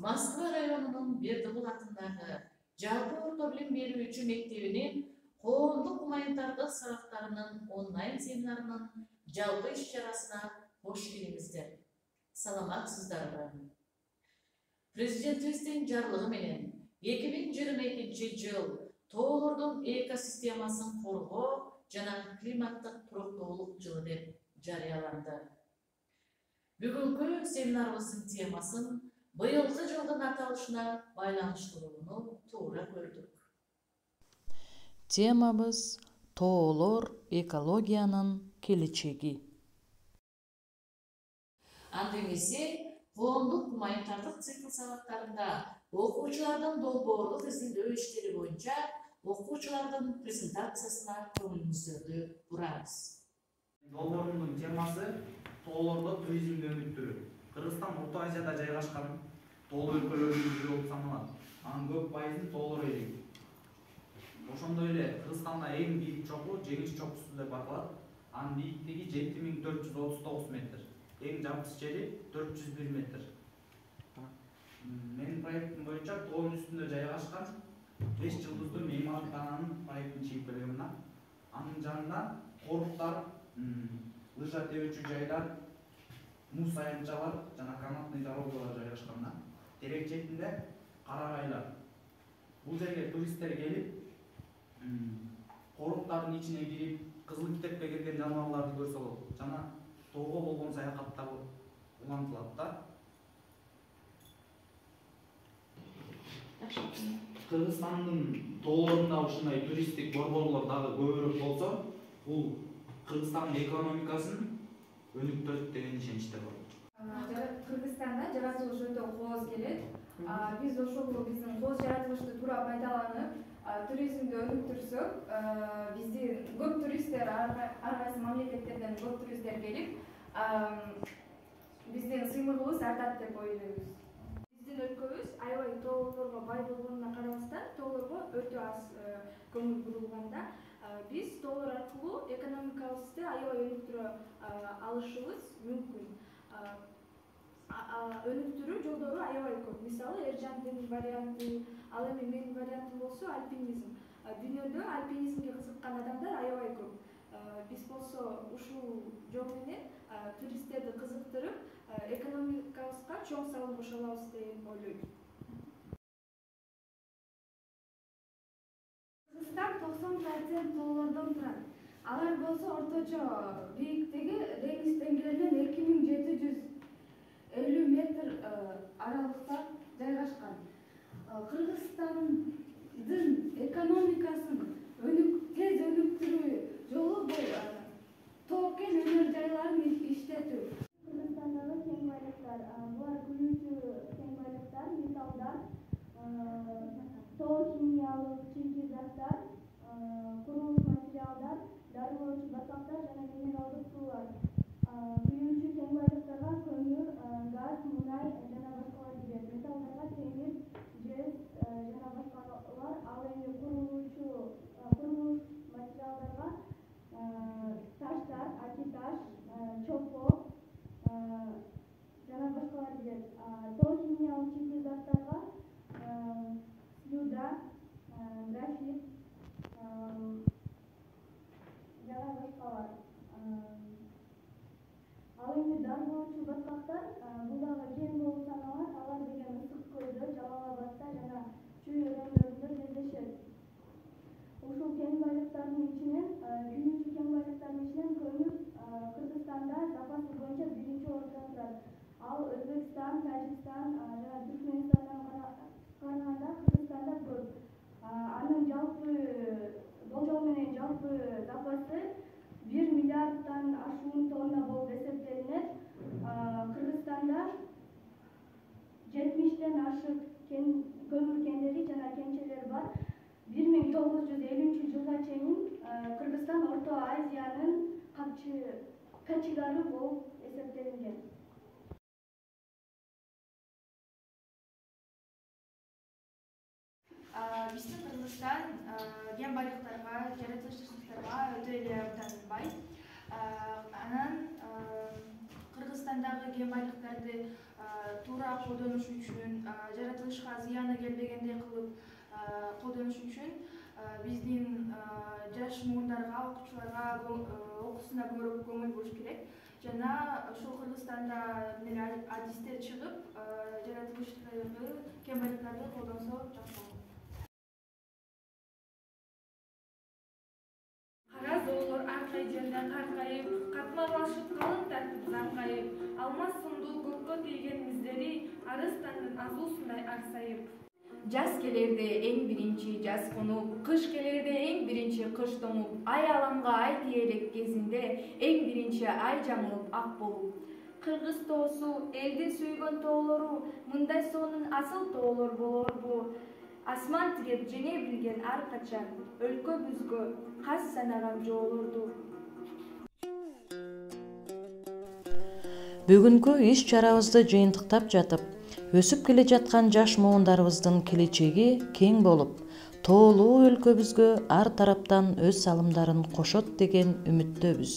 Moskva rayonunun Berдыбул жалпы орто билим берүүчү мектебинин коомдук гуманитардык сабактарынын онлайн семинарынын жалпы иш-чарасына кош келиңиздер. Саламатсыздарбы? Президентибиздин жарлыгы менен 2022 жыл тоолордун экосистемасын коргоо жана климаттык туруктуулук жылы деп жарыяланды. Бүгүнкү семинарыбыздын темасын быйылкы жылдын аталышына байланыштырууну туура көрдүк. Темабыз тоолор экологиянын келечеги. Анда эмесе коомдук гуманитардык цикл сабактарында окуучулардын долбоорлук изилдөө иштери боюнча окуучулардын презентациясына көңүлүңүздөрдү бурабыз. Долбоорумдун темасы тоолордо туризмди өнүктүрүү. Кыргызстан Орто Азияда жайгашкан тоолуу өлкөлөрдүн бири болуп саналат. Анын көп пайызын тоолор ээлейт. Ошондой эле Кыргызстанда эң бийик чоку Жеңиш чокусу деп аталат. Анын бийиктиги 7439 метр. Эң жапкыч жери 401 метр. Менин проектим боюнча тоонун үстүндө жайгашкан 5 жылдыздуу мейманкананын проектин чыгып келген мына. Анын жанында коруктар, лыжа тебүүчү жайлар, муз аянтчалар жана канатный дорогалар жайгашкан. Терек четинде карагайлар. Бул жерге туристтер келип, коруктардын ичине кирип, кызыл китепке кирген жаныбарларды көрсө болот. Жана тоого болгон саякатта улантылат да. Кыргызстандын тоолорунда ушундай туристтик борборлор дагы көбүрөөк болсо, бул Кыргызстандын экономикасын өнүктүрөт деген ишеничте бар. Кыргызстанда жаратылыш өтө кооз келет. Биз ошол биздин кооз жаратылышты туура пайдаланып, туризмди өнүктүрсөк, биздин көп туристтер ар кайсы мамлекеттерден көп туристтер келип, биздин сыймыгыбыз артат деп ойлойбуз. Биздин өлкөбүз аябай тоолорго бай болгонуна карабастан, тоолорго өтө аз көңүл бурулганда, биз тоолор аркылуу экономикабызды аябай өнүктүрө алышыбыз мүмкүн. Өнүктүрүү жолдору аябай көп. Мисалы, Эржандын варианты, ал эми менин вариантым болсо альпинизм. Дүйнөдө альпинизмге кызыккан адамдар аябай көп. Биз болсо ушул жол менен туристтерди кызыктырып, экономикабызга чоң салым кошо алабыз деп ойлойм. Кыргызстан 90% тоолордон турат. Алар болсо орточо бийиктиги деңиз деңгээлинен 2750 метр аралыкта жайгашкан. Кыргызстандын экономикасын тез өнүктүрүү жолу бул тоо кен өнөр жайларын иштетүү. Кыргызстандагы кен байлыктар, булар күнүчү кен байлыктар, металлдар, тоо химиялык чийки заттар, курулуш материалдар, дарылоочу батпактар жана минералдык суулар. Күйүүчү кен байлыктарга көмүр, газ, мунай жана башкалар кирет. Металлдарга темир, жез жана башкалар. Ал эми курулуш материалдарга таштар, акиташ, чопо жана башкалар кирет. Тоо химиялык чийки заттарга слюда, графит жана башкалар. Ал эми дарылоочу батпактар, бул дагы кен болуп саналат. Алар деген Ысык көлдө, Жалал Абадда жана Чүй өрөөнлөрүндө кездешет. Ушул кен байлыктарынын ичинен, күйүүчү кен байлыктарынын ичинен көмүр Кыргызстанда запасы боюнча 1-орунда турат. Ал Өзбекстан, Тажикстан жана Түркменистандан караганда Кыргызстанда көп. Анын жалпы болжол менен жалпы запасы 1 миллиарддан ашуун тонна болуп эсептелинет. Кыргызстанда 70-тен ашык көмүр кендери жана кенчелер бар. 1950-жылга чейин Кыргызстан Орто Азиянын качыгары болуп эсептелинген. Биздин Кыргызстан кен байлыктарга, жаратылыштарга өтө эле абдан бай. Анан Кыргызстандагы кен байлыктарды туура колдонуш үчүн, жаратылышка зыяны келбегендей кылып колдонуш үчүн биздин жаш муундарга, окуучуларга окуусуна көбүрөөк көңүл буруш керек. Жана ошол Кыргызстанда адистер чыгып, жаратылыштагы кен байлыктарды колдонсо жакшы болот. Кара зоолор ар кай жерде каркайып, катмарлашып калың тартып заңгайып, алмаз сымдуу көккө тийген миздери арыстандын азуусундай аксайып. Жаз келерде эң биринчи жаз конуп, кыш келерде эң биринчи кыш тоңуп, ай аламга ай тиелек кезинде эң биринчи ай жамылып ак болуп. Кыргыз тоосу элдин сүйгөн тоолору, мындай сонун асыл тоолор болорбу? Асман тиреп жеңе билген ар качан, өлкөбүзгө кас санаган жоолорду. Бүгүнкү иш чарабызды жыйынтыктап жатып, өсүп келе жаткан жаш муундарыбыздын келечеги кең болуп, тоолуу өлкөбүзгө ар тараптан өз салымдарын кошот деген үмүттөбүз.